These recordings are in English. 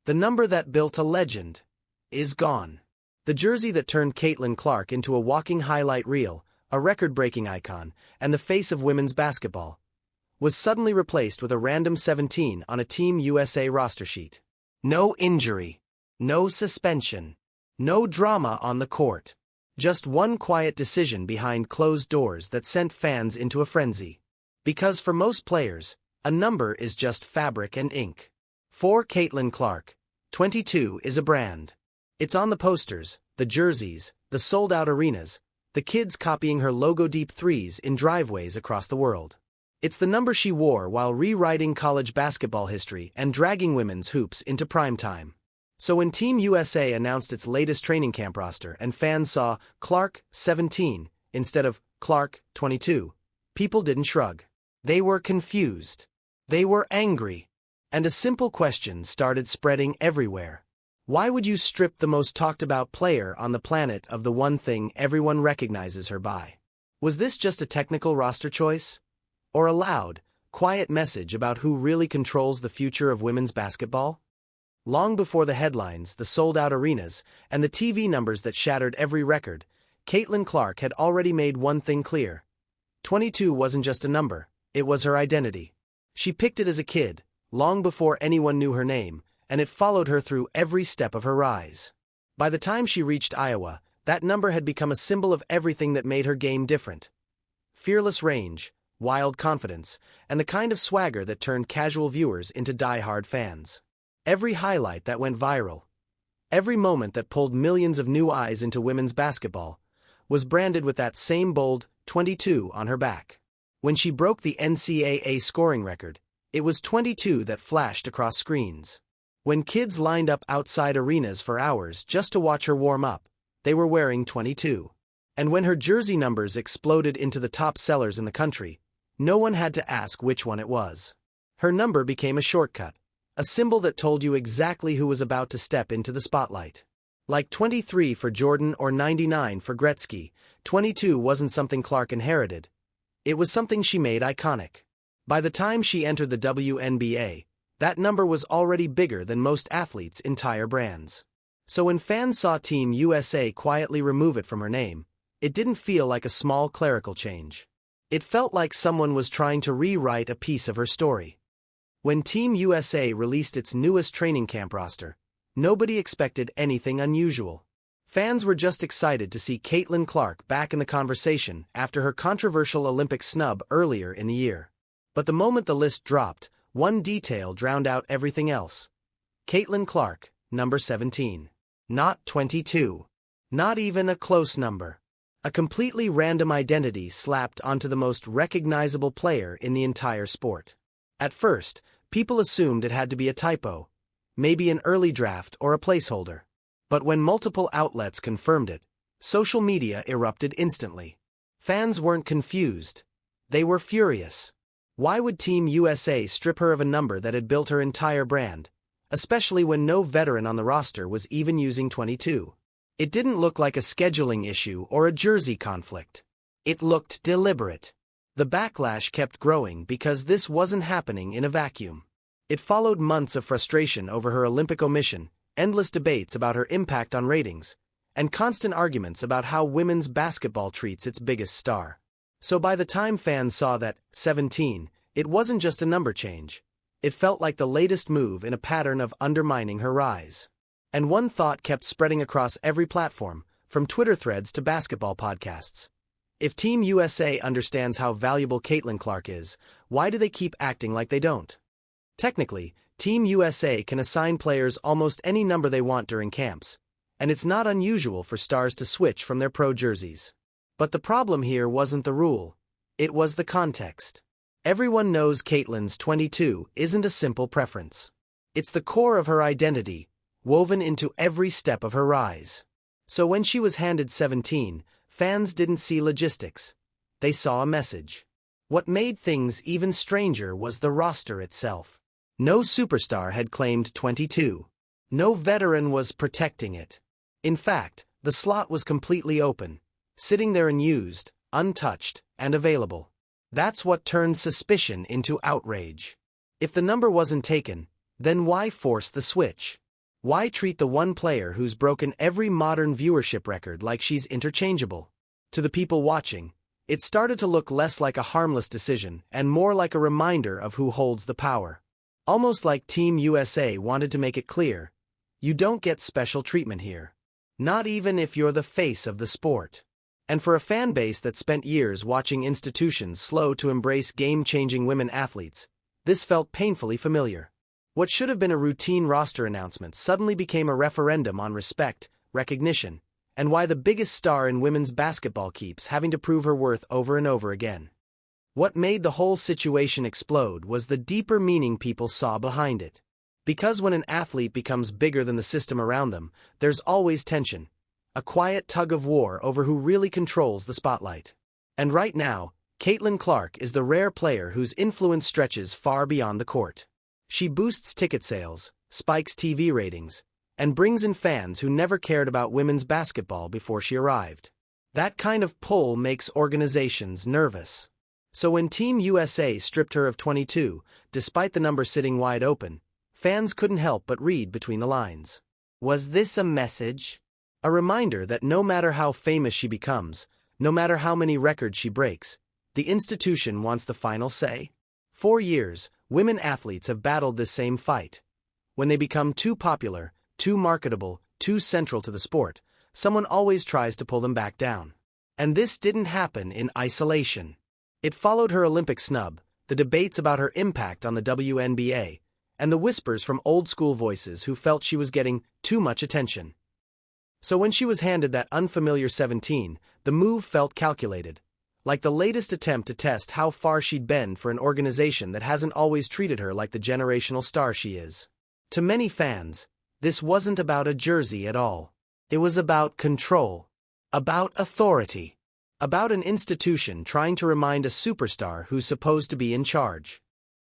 The number that built a legend is gone. The jersey that turned Caitlin Clark into a walking highlight reel, a record-breaking icon, and the face of women's basketball, was suddenly replaced with a random 17 on a Team USA roster sheet. No injury, no suspension, no drama on the court. Just one quiet decision behind closed doors that sent fans into a frenzy. Because for most players, a number is just fabric and ink. For Caitlin Clark, 22 is a brand. It's on the posters, the jerseys, the sold-out arenas, the kids copying her logo-deep threes in driveways across the world. It's the number she wore while rewriting college basketball history and dragging women's hoops into prime time. So when Team USA announced its latest training camp roster and fans saw Clark 17 instead of Clark 22, people didn't shrug. They were confused. They were angry. And a simple question started spreading everywhere. Why would you strip the most talked-about player on the planet of the one thing everyone recognizes her by? Was this just a technical roster choice? Or a loud, quiet message about who really controls the future of women's basketball? Long before the headlines, the sold-out arenas, and the TV numbers that shattered every record, Caitlin Clark had already made one thing clear. 22 wasn't just a number, it was her identity. She picked it as a kid, long before anyone knew her name, and it followed her through every step of her rise. By the time she reached Iowa, that number had become a symbol of everything that made her game different. Fearless range, wild confidence, and the kind of swagger that turned casual viewers into die-hard fans. Every highlight that went viral, every moment that pulled millions of new eyes into women's basketball, was branded with that same bold 22 on her back. When she broke the NCAA scoring record, it was 22 that flashed across screens. When kids lined up outside arenas for hours just to watch her warm up, they were wearing 22. And when her jersey numbers exploded into the top sellers in the country, no one had to ask which one it was. Her number became a shortcut, a symbol that told you exactly who was about to step into the spotlight. Like 23 for Jordan or 99 for Gretzky, 22 wasn't something Clark inherited. It was something she made iconic. By the time she entered the WNBA, that number was already bigger than most athletes' entire brands. So when fans saw Team USA quietly remove it from her name, it didn't feel like a small clerical change. It felt like someone was trying to rewrite a piece of her story. When Team USA released its newest training camp roster, nobody expected anything unusual. Fans were just excited to see Caitlin Clark back in the conversation after her controversial Olympic snub earlier in the year. But the moment the list dropped, one detail drowned out everything else. Caitlin Clark, number 17. Not 22. Not even a close number. A completely random identity slapped onto the most recognizable player in the entire sport. At first, people assumed it had to be a typo, maybe an early draft or a placeholder. But when multiple outlets confirmed it, social media erupted instantly. Fans weren't confused. They were furious. Why would Team USA strip her of a number that had built her entire brand, especially when no veteran on the roster was even using 22? It didn't look like a scheduling issue or a jersey conflict. It looked deliberate. The backlash kept growing because this wasn't happening in a vacuum. It followed months of frustration over her Olympic omission, endless debates about her impact on ratings, and constant arguments about how women's basketball treats its biggest star. So by the time fans saw that 17, it wasn't just a number change. It felt like the latest move in a pattern of undermining her rise. And one thought kept spreading across every platform, from Twitter threads to basketball podcasts. If Team USA understands how valuable Caitlin Clark is, why do they keep acting like they don't? Technically, Team USA can assign players almost any number they want during camps, and it's not unusual for stars to switch from their pro jerseys. But the problem here wasn't the rule, it was the context. Everyone knows Caitlin's 22 isn't a simple preference. It's the core of her identity, woven into every step of her rise. So when she was handed 17, fans didn't see logistics. They saw a message. What made things even stranger was the roster itself. No superstar had claimed 22. No veteran was protecting it. In fact, the slot was completely open, sitting there unused, untouched, and available. That's what turned suspicion into outrage. If the number wasn't taken, then why force the switch? Why treat the one player who's broken every modern viewership record like she's interchangeable? To the people watching, it started to look less like a harmless decision and more like a reminder of who holds the power. Almost like Team USA wanted to make it clear, you don't get special treatment here. Not even if you're the face of the sport. And for a fan base that spent years watching institutions slow to embrace game-changing women athletes, this felt painfully familiar. What should have been a routine roster announcement suddenly became a referendum on respect, recognition, and why the biggest star in women's basketball keeps having to prove her worth over and over again. What made the whole situation explode was the deeper meaning people saw behind it. Because when an athlete becomes bigger than the system around them, there's always tension. A quiet tug-of-war over who really controls the spotlight. And right now, Caitlin Clark is the rare player whose influence stretches far beyond the court. She boosts ticket sales, spikes TV ratings, and brings in fans who never cared about women's basketball before she arrived. That kind of pull makes organizations nervous. So when Team USA stripped her of 22, despite the number sitting wide open, fans couldn't help but read between the lines. Was this a message? A reminder that no matter how famous she becomes, no matter how many records she breaks, the institution wants the final say? For years, women athletes have battled this same fight. When they become too popular, too marketable, too central to the sport, someone always tries to pull them back down. And this didn't happen in isolation. It followed her Olympic snub, the debates about her impact on the WNBA, and the whispers from old-school voices who felt she was getting too much attention. So when she was handed that unfamiliar 17, the move felt calculated, like the latest attempt to test how far she'd bend for an organization that hasn't always treated her like the generational star she is. To many fans, this wasn't about a jersey at all. It was about control, about authority, about an institution trying to remind a superstar who's supposed to be in charge.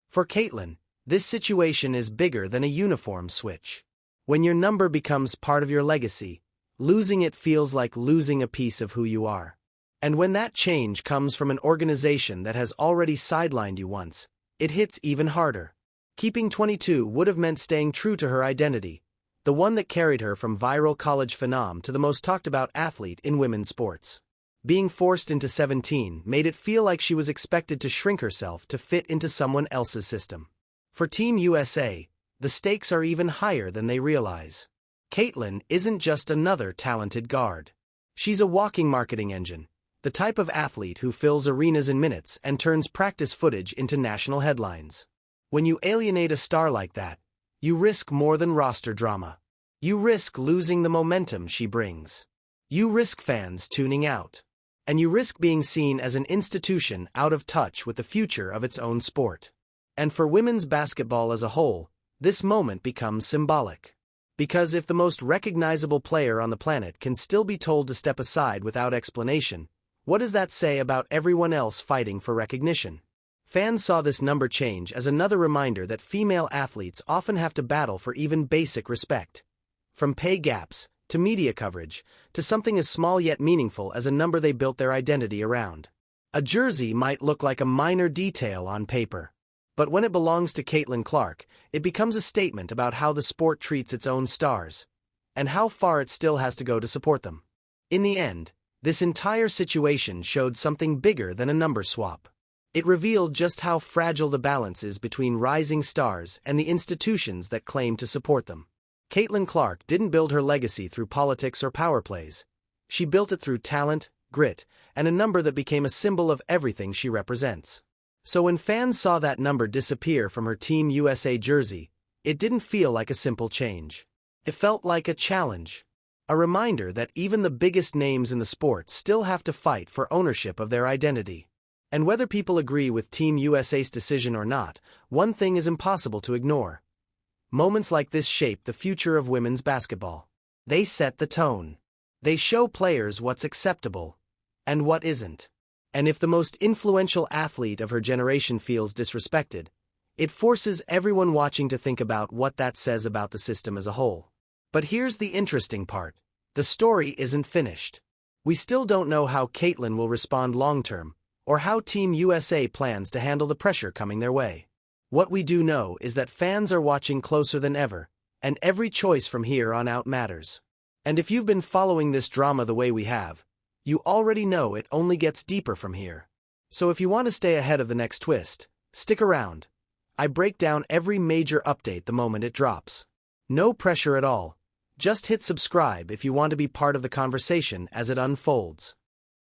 For Caitlin, this situation is bigger than a uniform switch. When your number becomes part of your legacy, losing it feels like losing a piece of who you are. And when that change comes from an organization that has already sidelined you once, it hits even harder. Keeping 22 would have meant staying true to her identity, the one that carried her from viral college phenom to the most talked-about athlete in women's sports. Being forced into 17 made it feel like she was expected to shrink herself to fit into someone else's system. For Team USA, the stakes are even higher than they realize. Caitlin isn't just another talented guard. She's a walking marketing engine, the type of athlete who fills arenas in minutes and turns practice footage into national headlines. When you alienate a star like that, you risk more than roster drama. You risk losing the momentum she brings. You risk fans tuning out. And you risk being seen as an institution out of touch with the future of its own sport. And for women's basketball as a whole, this moment becomes symbolic. Because if the most recognizable player on the planet can still be told to step aside without explanation, what does that say about everyone else fighting for recognition? Fans saw this number change as another reminder that female athletes often have to battle for even basic respect. From pay gaps, to media coverage, to something as small yet meaningful as a number they built their identity around. A jersey might look like a minor detail on paper. But when it belongs to Caitlin Clark, it becomes a statement about how the sport treats its own stars, and how far it still has to go to support them. In the end, this entire situation showed something bigger than a number swap. It revealed just how fragile the balance is between rising stars and the institutions that claim to support them. Caitlin Clark didn't build her legacy through politics or power plays. She built it through talent, grit, and a number that became a symbol of everything she represents. So when fans saw that number disappear from her Team USA jersey, it didn't feel like a simple change. It felt like a challenge. A reminder that even the biggest names in the sport still have to fight for ownership of their identity. And whether people agree with Team USA's decision or not, one thing is impossible to ignore. Moments like this shape the future of women's basketball. They set the tone. They show players what's acceptable and what isn't. And if the most influential athlete of her generation feels disrespected, it forces everyone watching to think about what that says about the system as a whole. But here's the interesting part. The story isn't finished. We still don't know how Caitlin will respond long-term, or how Team USA plans to handle the pressure coming their way. What we do know is that fans are watching closer than ever, and every choice from here on out matters. And if you've been following this drama the way we have, you already know it only gets deeper from here. So if you want to stay ahead of the next twist, stick around. I break down every major update the moment it drops. No pressure at all. Just hit subscribe if you want to be part of the conversation as it unfolds.